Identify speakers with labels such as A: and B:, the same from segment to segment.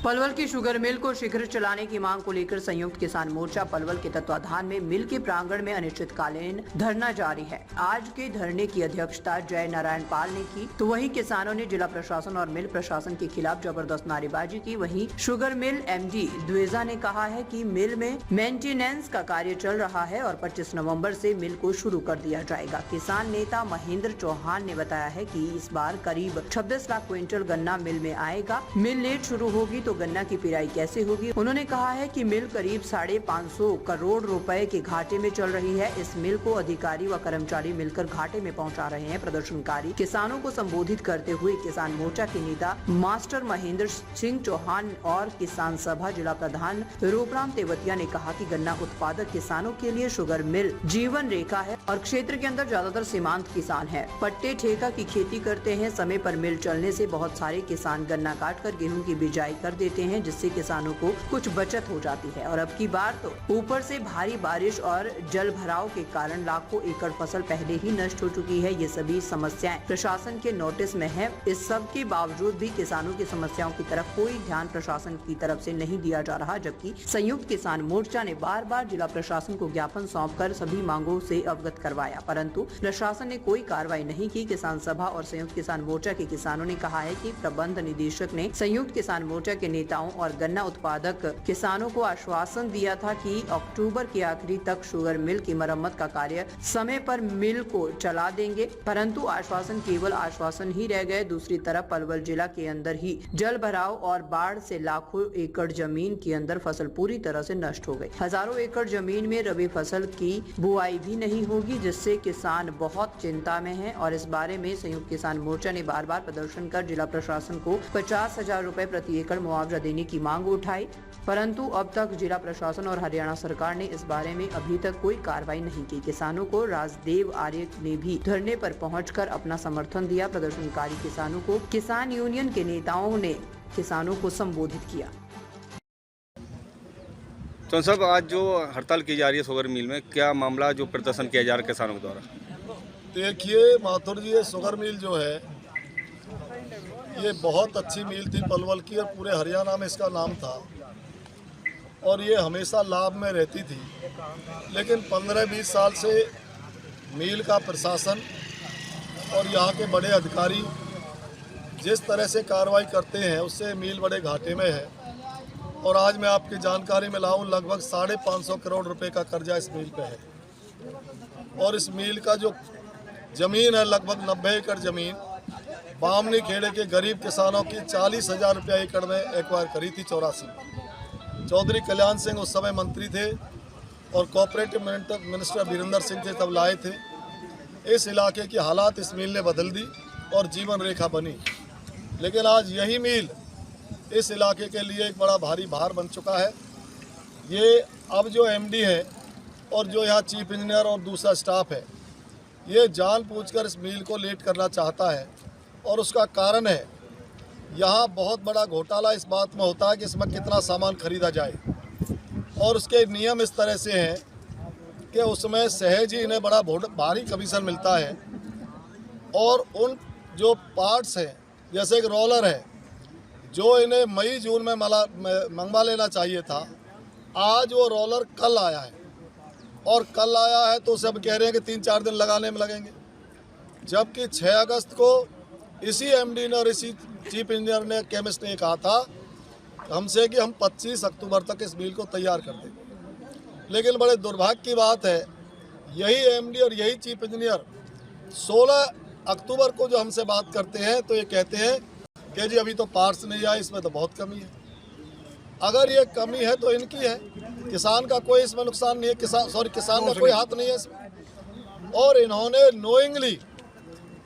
A: पलवल की sugar mill को शीघ्र चलाने की मांग को लेकर संयुक्त किसान मोर्चा पलवल के तत्वाधान में मिल के प्रांगण में अनिश्चितकालीन धरना जारी है। आज के धरने की अध्यक्षता जय नारायण पाल ने की, तो वहीं किसानों ने जिला प्रशासन और मिल प्रशासन के खिलाफ जबरदस्त नारेबाजी की। वहीं शुगर मिल एमडी द्वेजा ने कहा है कि मिल में मेंटेनेंस का कार्य चल रहा है और 25 नवंबर से मिल को शुरू कर दिया जाएगा। किसान नेता महेंद्र चौहान ने बताया है कि इस बार करीब 26 लाख क्विंटल गन्ना मिल में आएगा। मिल लेट शुरू होगी तो गन्ना की पिराई कैसे होगी। उन्होंने कहा है कि मिल करीब 550 करोड़ रुपए के घाटे में चल रही है। इस मिल को अधिकारी व कर्मचारी मिलकर घाटे में पहुंचा रहे हैं। प्रदर्शनकारी किसानों को संबोधित करते हुए किसान मोर्चा के नेता मास्टर महेंद्र सिंह चौहान और किसान सभा जिला प्रधान रूपराम तेवतिया ने कहा कि गन्ना उत्पादक किसानों के लिए शुगर मिल जीवन रेखा है और क्षेत्र के अंदर ज्यादातर सीमांत किसान है। पट्टे ठेका की खेती करते हैं। समय पर मिल चलने से बहुत सारे किसान गन्ना काट कर गेहूं की बिजाई कर देते हैं, जिससे किसानों को कुछ बचत हो जाती है। और अब की बार तो ऊपर से भारी बारिश और जल भराव के कारण लाखों एकड़ फसल पहले ही नष्ट हो चुकी है। ये सभी समस्याएं प्रशासन के नोटिस में है। इस सब के बावजूद भी किसानों की समस्याओं की तरफ कोई ध्यान प्रशासन की तरफ से नहीं दिया जा रहा, जबकि संयुक्त किसान मोर्चा ने बार बार जिला प्रशासन को ज्ञापन सौंपकर सभी मांगों से अवगत करवाया, परंतु प्रशासन ने कोई कार्रवाई नहीं की। किसान सभा और संयुक्त किसान मोर्चा के किसानों ने कहा है कि प्रबंध निदेशक ने संयुक्त किसान मोर्चा के नेताओं और गन्ना उत्पादक किसानों को आश्वासन दिया था कि अक्टूबर के आखिरी तक शुगर मिल की मरम्मत का कार्य समय पर मिल को चला देंगे, परंतु आश्वासन केवल आश्वासन ही रह गए। दूसरी तरफ पलवल जिला के अंदर ही जल भराव और बाढ़ से लाखों एकड़ जमीन के अंदर फसल पूरी तरह से नष्ट हो गई। हजारों एकड़ जमीन में रबी फसल की बुआई भी नहीं होगी, जिससे किसान बहुत चिंता में है। और इस बारे में संयुक्त किसान मोर्चा ने बार बार प्रदर्शन कर जिला प्रशासन को 50,000 रुपए प्रति एकड़ मुआवजा देने की मांग उठाई, परंतु अब तक जिला प्रशासन और हरियाणा सरकार ने इस बारे में अभी तक कोई कार्रवाई नहीं की। किसानों को राजदेव आर्य ने भी धरने पर पहुंचकर अपना समर्थन दिया। प्रदर्शनकारी किसानों को किसान यूनियन के नेताओं ने किसानों को संबोधित किया।
B: तो साहब, आज जो हड़ताल की जा रही है शुगर मिल में, क्या मामला जो प्रदर्शन किया जा रहा है किसानों के द्वारा?
C: देखिए माथुर जी, ये शुगर मिल जो है ये बहुत अच्छी मिल थी पलवल की और पूरे हरियाणा में इसका नाम था और ये हमेशा लाभ में रहती थी। लेकिन 15-20 साल से मिल का प्रशासन और यहाँ के बड़े अधिकारी जिस तरह से कार्रवाई करते हैं उससे मिल बड़े घाटे में है। और आज मैं आपकी जानकारी में लाऊं, लगभग 550 करोड़ रुपए का कर्जा इस मिल पे है। और इस मिल का जो ज़मीन है लगभग 90 एकड़ ज़मीन बामनी खेड़े के गरीब किसानों की 40,000 रुपया एकड़ में एक्वायर करी थी 84 में। चौधरी कल्याण सिंह उस समय मंत्री थे और कोऑपरेटिव मिनिस्टर वीरेंद्र सिंह थे, तब लाए थे। इस इलाके की हालात इस मिल ने बदल दी और जीवन रेखा बनी। लेकिन आज यही मिल इस इलाके के लिए एक बड़ा भारी भार बन चुका है। ये अब जो एमडी है और जो यहाँ चीफ इंजीनियर और दूसरा स्टाफ है, ये जानबूझकर इस मिल को लेट करना चाहता है। और उसका कारण है यहाँ बहुत बड़ा घोटाला इस बात में होता है कि इसमें कितना सामान खरीदा जाए और उसके नियम इस तरह से हैं कि उसमें सहज ही इन्हें बड़ा भारी कमीशन मिलता है। और उन जो पार्ट्स हैं जैसे एक रोलर है जो इन्हें मई जून में मंगवा लेना चाहिए था, आज वो रोलर कल आया है और कल आया है तो सब कह रहे हैं कि 3-4 दिन लगाने में लगेंगे, जबकि 6 अगस्त को इसी एमडी ने और इसी चीफ इंजीनियर ने केमिस्ट ने कहा था हमसे कि हम 25 अक्टूबर तक इस मिल को तैयार कर देंगे। लेकिन बड़े दुर्भाग्य की बात है, यही एमडी और यही चीफ इंजीनियर 16 अक्टूबर को जो हमसे बात करते हैं तो ये कहते हैं कि जी अभी तो पार्ट्स नहीं आए, इसमें तो बहुत कमी है। अगर ये कमी है तो इनकी है, किसान का कोई इसमें नुकसान नहीं है, किसान का कोई हाथ नहीं है इसमें। और इन्होंने नोइंगली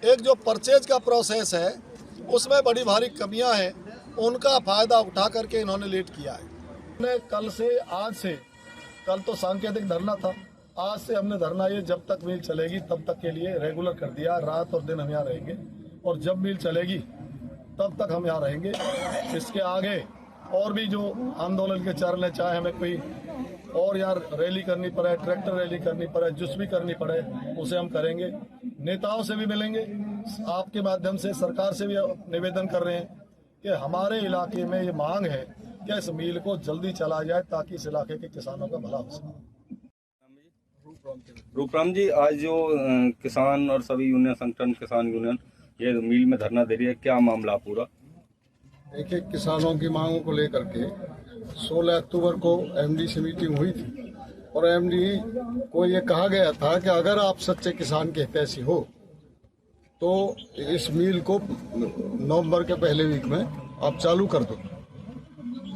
C: एक जो परचेज का प्रोसेस है उसमें बड़ी भारी कमियां हैं, उनका फ़ायदा उठा करके इन्होंने लेट किया है। कल से आज से, कल तो सांकेतिक धरना था, आज से हमने धरना ये जब तक मिल चलेगी तब तक के लिए रेगुलर कर दिया। रात और दिन हम यहाँ रहेंगे और जब मिल चलेगी तब तक हम यहाँ रहेंगे। इसके आगे और भी जो आंदोलन के चरण है, चाहे हमें कोई और यार रैली करनी पड़े, ट्रैक्टर रैली करनी पड़े, जुस भी करनी पड़े, उसे हम करेंगे। नेताओं से भी मिलेंगे, आपके माध्यम से सरकार से भी निवेदन कर रहे हैं कि हमारे इलाके में ये मांग है कि इस मिल को जल्दी चला जाए ताकि इस इलाके के किसानों का भला हो सके।
B: रूपराम जी, आज जो किसान और सभी यूनियन संगठन, किसान यूनियन ये मिल में धरना दे रही है, क्या मामला पूरा?
C: देखिए, किसानों की मांगों को लेकर के 16 अक्टूबर को एमडी से मीटिंग हुई थी और एमडी को ये कहा गया था कि अगर आप सच्चे किसान के हितैषी हो तो इस मिल को नवंबर के पहले वीक में आप चालू कर दो।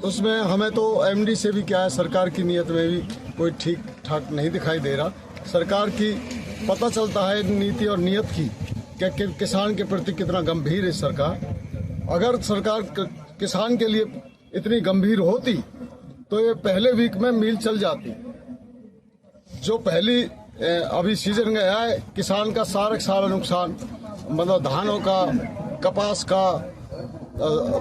C: उसमें हमें तो एमडी से भी क्या है, सरकार की नीयत में भी कोई ठीक ठाक नहीं दिखाई दे रहा। सरकार की पता चलता है नीति और नीयत की कि किसान के प्रति कितना गंभीर है सरकार। अगर सरकार किसान के लिए इतनी गंभीर होती तो ये पहले वीक में मिल चल जाती। जो पहली अभी सीजन गया है, किसान का सारा नुकसान, मतलब धानों का, कपास का,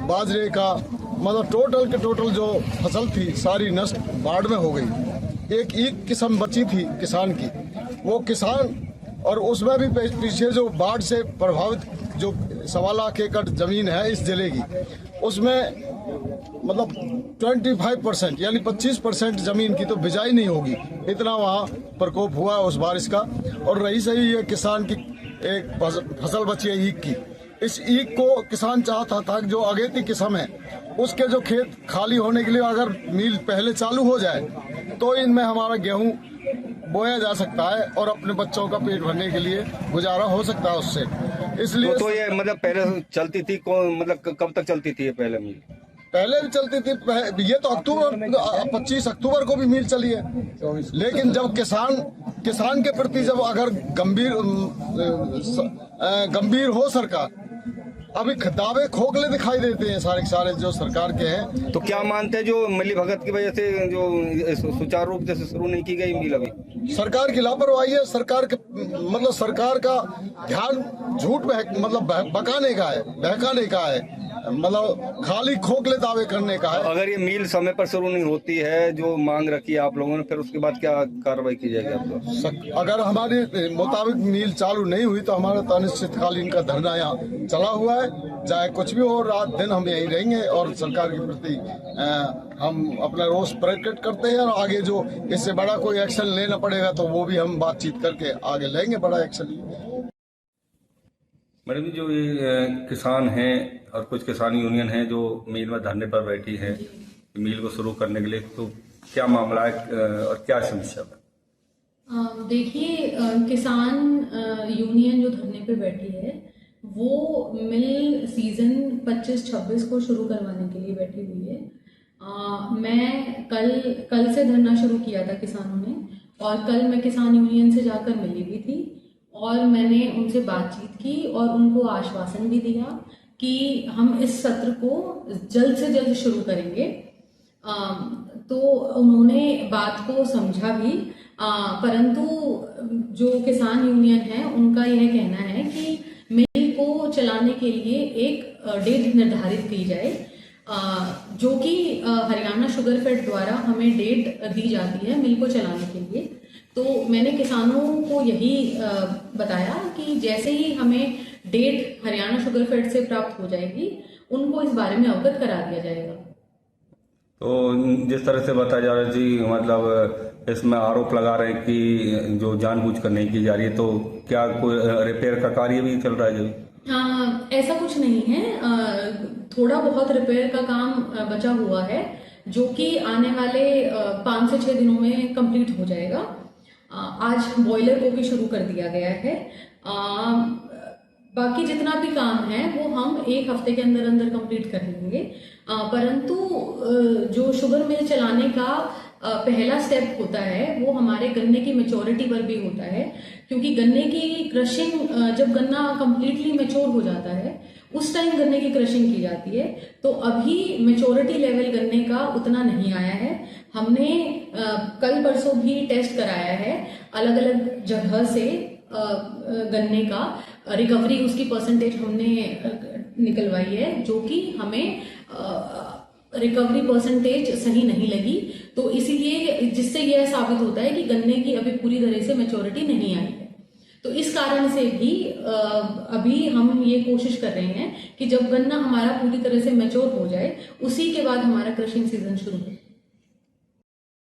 C: बाजरे का, मतलब टोटल के टोटल जो फसल थी सारी नष्ट बाढ़ में हो गई। एक किस्म बची थी किसान की, वो किसान, और उसमें भी पीछे जो बाढ़ से प्रभावित जो 1.25 लाख एकड़ जमीन है इस जिले की, उसमें मतलब 25% यानी 25% जमीन की तो बिजाई नहीं होगी, इतना वहाँ प्रकोप हुआ उस बारिश का। और रही सही ये किसान की एक फसल बची है ईख की। इस ईख को किसान चाहता था कि जो अगेती किस्म है उसके जो खेत खाली होने के लिए अगर मिल पहले चालू हो जाए तो इनमें हमारा गेहूं बोया जा सकता है और अपने बच्चों का पेट भरने के लिए गुजारा हो सकता है उससे। इसलिए
B: तो ये मतलब पहले चलती थी, कौन मतलब कब तक चलती थी ये पहले मिल?
C: पहले भी चलती थी, ये तो अक्टूबर 25 अक्टूबर को भी मिल चली है। लेकिन जब किसान के प्रति जब अगर गंभीर हो सरकार, अभी दावे खोखले दिखाई देते हैं सारे जो सरकार के हैं।
B: तो क्या मानते हैं जो मिली भगत की वजह से जो सुचारू रूप से शुरू नहीं की गई मिल? अभी
C: सरकार की लापरवाही है। सरकार का ध्यान झूठ में मतलब बहकाने का है, मतलब खाली खोखले दावे करने का है।
B: अगर ये मील समय पर शुरू नहीं होती है जो मांग रखी है आप लोगों ने, फिर उसके बाद क्या कार्रवाई की जाएगी आपको?
C: अगर हमारे मुताबिक मील चालू नहीं हुई तो हमारा तो अनिश्चितकालीन का धरना यहाँ चला हुआ है। चाहे कुछ भी हो, रात दिन हम यहीं रहेंगे और सरकार के प्रति हम अपना रोष प्रकट करते हैं। और आगे जो इससे बड़ा कोई एक्शन लेना पड़ेगा तो वो भी हम बातचीत करके आगे लेंगे बड़ा एक्शन।
B: मैडम जी, जो ये किसान हैं और कुछ किसान यूनियन हैं जो मिल में धरने पर बैठी है मिल को शुरू करने के लिए, तो क्या मामला है और क्या समस्या है?
D: देखिए, किसान यूनियन जो धरने पे बैठी है वो मिल सीजन 25-26 को शुरू करवाने के लिए बैठी हुई है। मैं कल से धरना शुरू किया था किसानों ने, और कल मैं किसान यूनियन से जाकर मिली भी थी और मैंने उनसे बातचीत की और उनको आश्वासन भी दिया कि हम इस सत्र को जल्द से जल्द शुरू करेंगे। तो उन्होंने बात को समझा भी, परंतु जो किसान यूनियन है उनका यह कहना है कि मिल को चलाने के लिए एक डेट निर्धारित की जाए, जो कि हरियाणा शुगरफेड द्वारा हमें डेट दी जाती है मिल को चलाने के लिए। तो मैंने किसानों को यही बताया कि जैसे ही हमें डेट हरियाणा शुगरफेड से प्राप्त हो जाएगी उनको इस बारे में अवगत करा दिया जाएगा।
B: तो जिस तरह से बताया जा रहा है जी, मतलब इसमें आरोप लगा रहे हैं कि जो जानबूझकर नहीं की जा रही है, तो क्या कोई रिपेयर का कार्य भी चल रहा है जी?
D: ऐसा कुछ नहीं है, थोड़ा बहुत रिपेयर का काम बचा हुआ है जो कि आने वाले 5 से 6 दिनों में कंप्लीट हो जाएगा। आज बॉयलर को भी शुरू कर दिया गया है। बाकी जितना भी काम है वो हम 1 हफ्ते के अंदर अंदर कंप्लीट कर लेंगे। परंतु जो शुगर मिल चलाने का पहला स्टेप होता है वो हमारे गन्ने की मैच्योरिटी पर भी होता है, क्योंकि गन्ने की क्रशिंग, जब गन्ना कंप्लीटली मैच्योर हो जाता है उस टाइम गन्ने की क्रशिंग की जाती है। तो अभी मैच्योरिटी लेवल गन्ने का उतना नहीं आया है। हमने कल परसों भी टेस्ट कराया है अलग अलग जगह से गन्ने का, रिकवरी उसकी परसेंटेज हमने निकलवाई है जो कि हमें रिकवरी परसेंटेज सही नहीं लगी। तो इसीलिए जिससे यह साबित होता है कि गन्ने की अभी पूरी तरह से मैच्योरिटी नहीं आई है। तो इस कारण से भी अभी हम ये कोशिश कर रहे हैं कि जब गन्ना हमारा पूरी तरह से मैच्योर हो जाए उसी के बाद हमारा क्रशिंग सीजन शुरू हो।